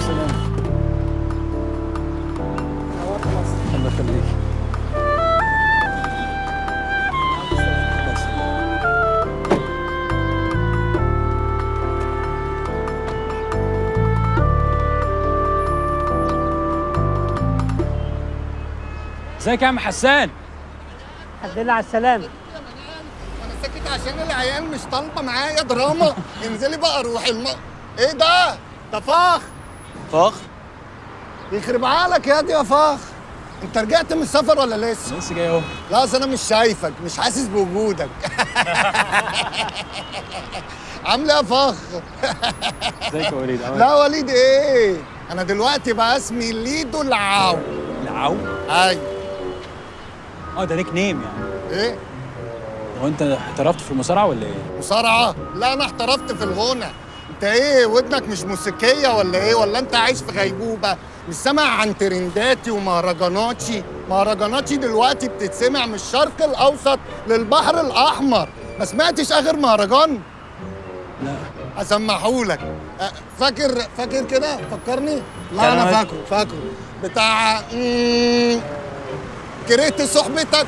وسلامة. نورت مصر. الله يخليك. ازيك يا عم حسان؟ الحمد لله على السلامة. انا ساكت عشان العيال مش طالبه معايا دراما. انزلي بقى روحي ايه ده فخ. فخ؟ يخرب عقلك يا دي يا فخ. انت رجعت من السفر ولا لسه؟ لسه جاي اهو. لا اصل انا مش شايفك، مش حاسس بوجودك. عامل ايه يا فخ؟ ازيك يا وليد؟ لا وليد ايه؟ انا دلوقتي بقى اسمي ليدو العو. العو؟ ايوه. ده نيك نيم يعني. ايه؟ هو انت احترفت في المصارعة ولا ايه؟ مصارعة؟ لا انا احترفت في الغنى. انت ايه ودنك مش موسيقية ولا ايه؟ ولا انت عايش في غيبوبة؟ مش سامع عن ترنداتي ومهرجاناتي؟ مهرجاناتي دلوقتي بتتسمع من الشرق الاوسط للبحر الاحمر. ما سمعتش اخر مهرجان؟ لا. اسمحهولك. فاكر كده؟ فكرني؟ لا انا فاكره بتاع كرهت صحبتك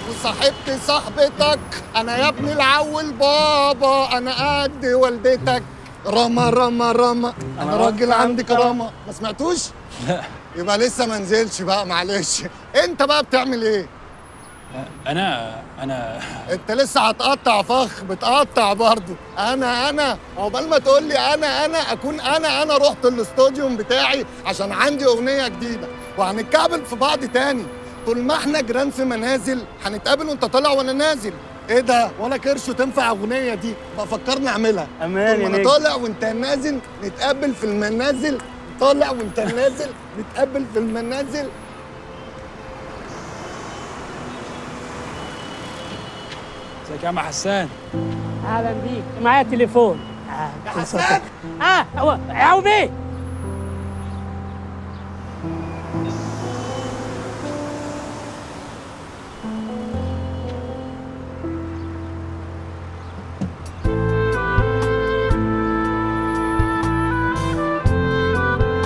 وصاحبت صاحبتك، انا يا ابني العول بابا، انا قد والدتك، رما رما رما، انا راجل عندي كرامه. ما سمعتوش؟ لا. يبقى لسه ما نزلش بقى، معلش. انت بقى بتعمل ايه؟ انا انت لسه هتقطع فخ، بتقطع برضه. انا عقبال ما تقول لي انا اكون انا رحت الاستوديوم بتاعي عشان عندي اغنيه جديده وهنتكعبل في بعض تاني. طول ما احنا جيران في منازل هنتقابل وانت طالع وانا نازل. ايه ده؟ ولا كرش تنفع اغنيه دي؟ بقى فكرني اعملها. امان طول يا ما انا نجم. طالع وانت نازل نتقابل في المنازل، طالع وانت نازل نتقابل في المنازل. ازيك يا عم حسان؟ اهلا بيك، معايا تليفون. يا حسان. هو عو بيه.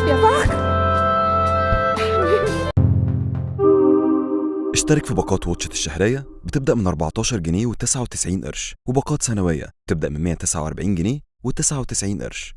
يا فخر. اشترك في باقات واتشت الشهرية بتبدأ من 14 جنيه و99 قرش، وباقات سنوية بتبدأ من 149 جنيه و99 قرش.